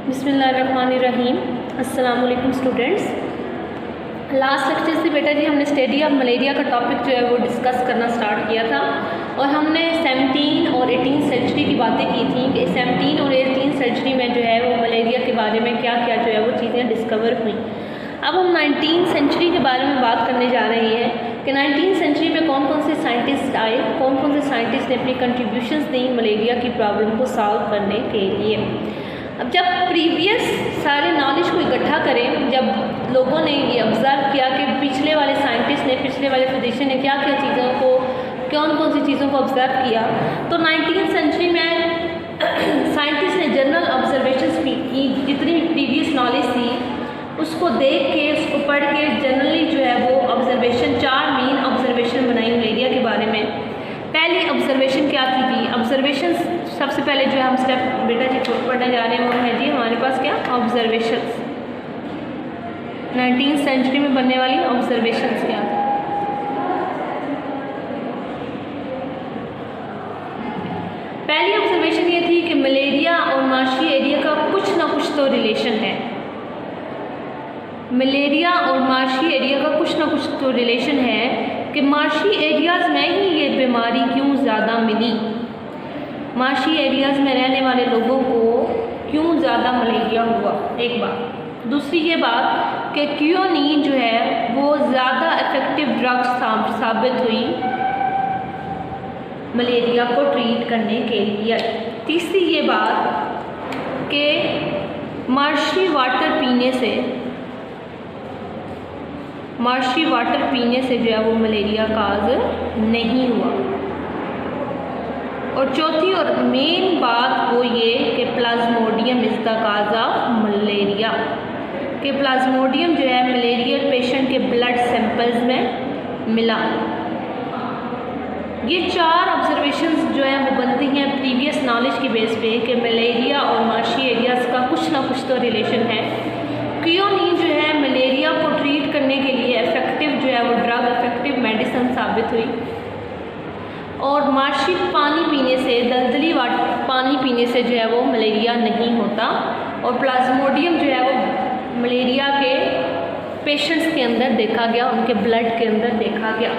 बिस्मिल्लाहिर्रहमानिर्रहीम। अस्सलाम वालेकुम स्टूडेंट्स। लास्ट लेक्चर से बेटा जी हमने स्टडी ऑफ मलेरिया का टॉपिक जो है वो डिस्कस करना स्टार्ट किया था और हमने 17 और 18 सेंचुरी की बातें की थी कि 17 और 18 सेंचुरी में जो है वो मलेरिया के बारे में क्या क्या जो है वो चीज़ें डिस्कवर हुई। अब हम 19 सेंचुरी के बारे में बात करने जा रहे हैं कि 19 सेंचुरी में कौन कौन से साइंटिस्ट आए, कौन कौन से साइंटिस्ट ने अपनी कंट्रीब्यूशंस दी मलेरिया की प्रॉब्लम को सॉल्व करने के लिए। अब जब प्रीवियस सारे नॉलेज को इकट्ठा करें, जब लोगों ने ये ऑब्ज़र्व किया कि पिछले वाले साइंटिस्ट ने, पिछले वाले फिजिशियन ने क्या क्या चीज़ों को, कौन कौन सी चीज़ों को ऑब्ज़र्व किया, तो 19th सेंचुरी में साइंटिस्ट ने जनरल ऑब्जर्वेशंस की जितनी भी प्रीवियस नॉलेज थी उसको देख के, उसको पढ़ के जनरली जो है वो ऑब्जर्वेशन, 4 मेन ऑब्जर्वेशन बनाई मलेरिया के बारे में। पहली ऑब्जर्वेशन क्या थी जी? ऑब्जर्वेशन सबसे पहले जो है हम स्टेप बेटा जी पढ़ने जा रहे हैं वो है जी हमारे पास क्या, ऑब्जर्वेशंस। 19th सेंचुरी में बनने वाली ऑब्जर्वेशंस क्या थी? पहली ऑब्जर्वेशन ये थी कि मलेरिया और माशी एरिया का कुछ ना कुछ तो रिलेशन है। मलेरिया और माशी एरिया का कुछ ना कुछ तो रिलेशन है कि माशी एरियाज़ में ही ये बीमारी क्यों ज़्यादा मिली, माशी एरियाज़ में रहने वाले लोगों को क्यों ज़्यादा मलेरिया हुआ, एक बात। दूसरी ये बात कि क्योनिन जो है वो ज़्यादा इफ़ेक्टिव ड्रग्स साबित हुई मलेरिया को ट्रीट करने के लिए। तीसरी ये बात कि मार्शी वाटर पीने से जो है वो मलेरिया काज नहीं हुआ। और चौथी और मेन बात वो ये कि Plasmodium is the cause of malaria, कि प्लाज्मोडियम जो है मलेरिया पेशेंट के ब्लड सैंपल्स में मिला। ये 4 ऑब्जर्वेशंस जो है वो बनती हैं प्रीवियस नॉलेज की बेस पे कि मलेरिया और माशी एरियाज़ का कुछ ना कुछ तो रिलेशन है। क्योनिन जो है मलेरिया को ट्रीट करने के लिए इफ़ेक्टिव जो है वो ड्रग, इफ़ेक्टिव मेडिसिन साबित हुई। और माशी पानी पीने से, दलदली पानी पीने से जो है वो मलेरिया नहीं होता। और प्लाज्मोडियम जो है वो मलेरिया के पेशेंट्स के अंदर देखा गया, उनके ब्लड के अंदर देखा गया।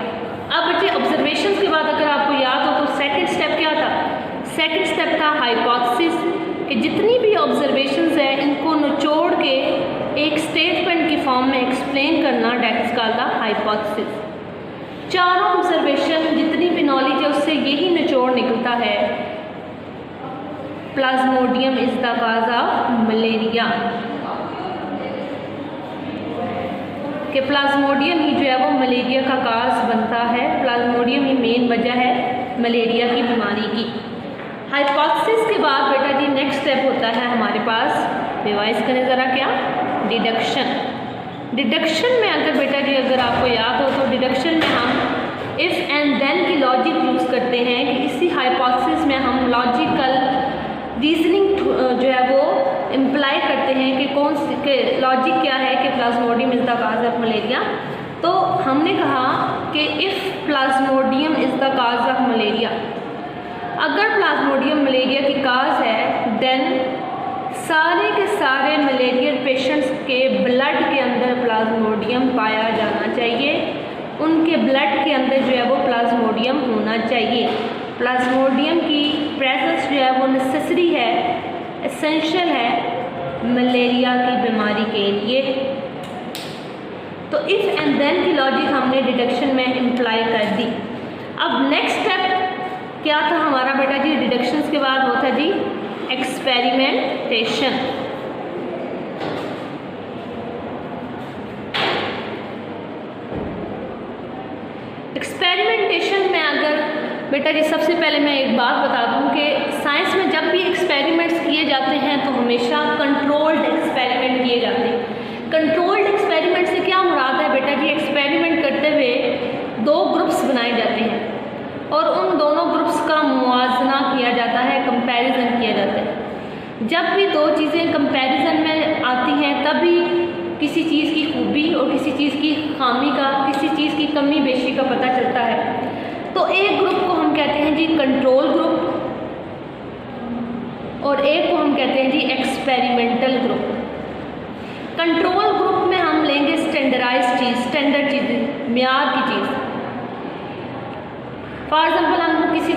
अब बच्चे ऑब्जर्वेशंस के बाद अगर आपको याद हो तो सेकंड स्टेप क्या था? सेकंड स्टेप था हाइपोथेसिस, कि जितनी भी ऑब्जर्वेशंस है इनको निचोड़ के एक स्टेटमेंट की फॉर्म में एक्सप्लेन करना, that is called the hypothesis. चारों ऑब्जर्वेशन जितनी भी नॉलेज है उससे यही निचोड़ निकलता है, Plasmodium is the cause of malaria, कि प्लाज्मोडियम ही जो है वो मलेरिया का काज बनता है, प्लाज्मोडियम ही मेन वजह है मलेरिया की बीमारी की। हाइपोथेसिस के बाद बेटा जी नेक्स्ट स्टेप होता है हमारे पास, रिवाइज करें ज़रा, क्या? डिडक्शन। डिडक्शन में अगर बेटा जी अगर आपको याद हो तो डिडक्शन में हम इफ़ एंड देन की लॉजिक यूज़ करते हैं कि इसी हाइपोथेसिस में हम लॉजिकल रीजनिंग जो है वो इम्प्लाई करते हैं कि कौन सी लॉजिक क्या है कि Plasmodium is the cause of malaria. तो हमने कहा कि if Plasmodium is the cause of malaria, अगर प्लाज्मोडियम मलेरिया की काज है देन सारे के सारे मलेरिया पेशेंट्स के ब्लड के अंदर प्लाज्मोडियम पाया जाना चाहिए, उनके ब्लड के अंदर जो है वो प्लाज्मोडियम होना चाहिए। प्लाज्मोडियम की प्रेजेंस जो है वो नेसेसरी है, एसेंशियल है मलेरिया की बीमारी के लिए। तो इफ़ एंड देन की लॉजिक हमने डिडक्शन में इम्प्लाई कर दी। अब नेक्स्ट स्टेप क्या था हमारा बेटा जी? डिडक्शंस के बाद वो था जी एक्सपेरिमेंटेशन। एक्सपेरिमेंटेशन में अगर बेटा जी सबसे पहले मैं एक बात बता दूं कि साइंस में जब भी एक्सपेरिमेंट्स किए जाते हैं तो हमेशा कंट्रोल्ड एक्सपेरिमेंट किए जाते हैं। कंट्रोल्ड एक्सपेरिमेंट से क्या मुराद है बेटा जी? एक्सपेरिमेंट करते हुए 2 ग्रुप्स बनाए जाते हैं और उन दोनों ग्रुप्स का मुआवजा किया जाता है, कंपैरिजन किया जाता है। जब भी 2 चीज़ें कंपैरिजन में आती हैं तभी किसी चीज़ की खूबी और किसी चीज़ की खामी का, किसी चीज़ की कमी बेशी का पता चलता है। तो एक ग्रुप को हम कहते हैं जी कंट्रोल ग्रुप और एक को हम कहते हैं जी experimental experimental group. Control group में हम लेंगे स्टैंडर्डाइज चीज़, स्टैंडर्ड चीज़, म्यार की चीज़। फॉर एग्जाम्पल हम किसी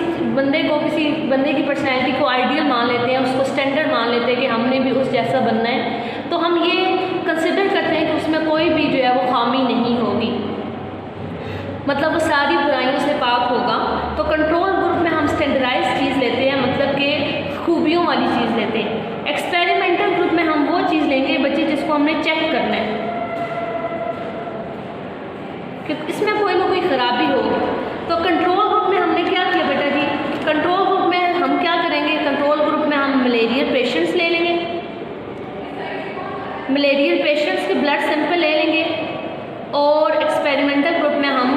बंदे की पर्सनैलिटी को आइडियल मान लेते हैं, उसको स्टैंडर्ड मान लेते हैं कि हमने भी उस जैसा बनना है, तो हम ये कंसिडर करते हैं कि उसमें कोई भी जो है वो खामी नहीं होगी, मतलब वो सारी बुराइयों से पाक होगा। तो कंट्रोल ग्रुप में हम स्टैंडर्डाइज चीज़ लेते हैं, मतलब कि खूबियों वाली चीज़ लेते हैं। एक्सपेरिमेंटल ग्रुप में हम वो चीज़ लेंगे बच्चे जिसको हमने चेक करना है कि इसमें कोई ना कोई ख़राबी हो। तो कंट्रोल ग्रुप में हमने क्या किया बेटा जी, कंट्रोल ग्रुप में हम क्या करेंगे, कंट्रोल ग्रुप में हम मलेरियल पेशेंट्स ले लेंगे, मलेरियल पेशेंट्स के ब्लड सैंपल ले लेंगे। और एक्सपेरिमेंटल ग्रुप में हम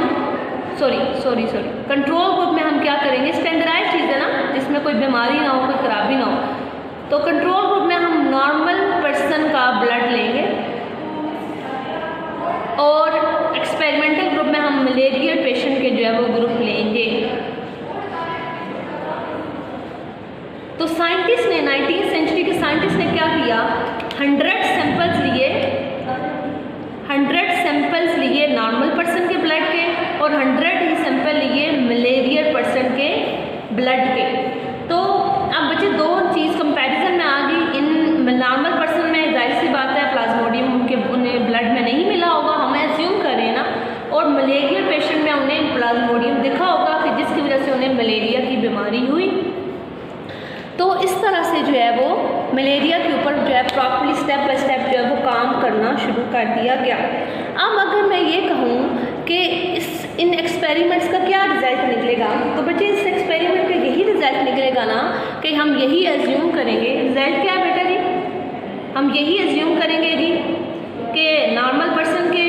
कंट्रोल ग्रुप में हम क्या करेंगे, स्टैंडर्डाइज चीज़ है ना, जिसमें कोई बीमारी ना हो, कोई खराबी ना हो। तो कंट्रोल ग्रुप में हम नॉर्मल पर्सन का ब्लड लेंगे और एक्सपेरिमेंटल ग्रुप में हम मलेरियल पेशेंट के जो है वो ग्रुप लेंगे। तो साइंटिस्ट ने 19वीं सेंचुरी के साइंटिस्ट ने क्या किया, 100 सैंपल्स लिए नॉर्मल पर्सन के ब्लड के और 100 ही सैंपल लिए मलेरियल पर्सन के ब्लड के। तो अब बच्चे दो चीज़ कंपैरिजन में आ गई। इन नॉर्मल पर्सन में जाहिर सी बात है प्लाज्मोडियम उन्हें ब्लड में नहीं मिला होगा, हम एज्यूम करें ना, और मलेरियल पेशेंट में उन्हें प्लाज्मोडियम दिखा होगा कि जिसकी वजह से उन्हें मलेरिया की बीमारी हुई। तो इस तरह से जो है वो मलेरिया के ऊपर जो है प्रॉपर्ली स्टेप बाय स्टेप जो है वो काम करना शुरू कर दिया गया। अब अगर मैं ये कहूँ कि इन एक्सपेरिमेंट्स का क्या रिजल्ट निकलेगा, तो बच्चे इस एक्सपेरिमेंट का यही रिजल्ट निकलेगा ना कि हम यही एज्यूम करेंगे। रिजल्ट क्या है बेटा जी, हम यही एज्यूम करेंगे जी कि नॉर्मल पर्सन के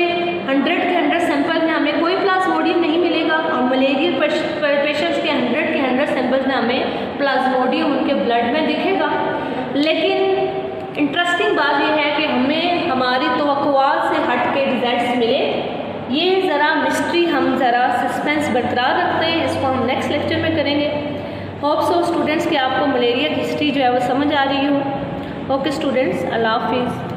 100 सैंपल में हमें कोई प्लाज्मोडियम नहीं मिलेगा और मलेरियल पेशेंट्स के 100 सैंपल्स में हमें प्लाज्मोडियम उनके ब्लड में दिखेगा। लेकिन इंटरेस्टिंग बात यह है कि हमें हमारी तवक्कुआत से हट के रिजल्ट्स मिले। ये ज़रा मिस्ट्री, हम ज़रा सस्पेंस बरकरार रखते हैं, इसको हम नेक्स्ट लेक्चर में करेंगे। होप सो स्टूडेंट्स कि आपको मलेरिया की हिस्ट्री जो है वो समझ आ रही हो। ओके स्टूडेंट्स, अल्लाह हाफिज़।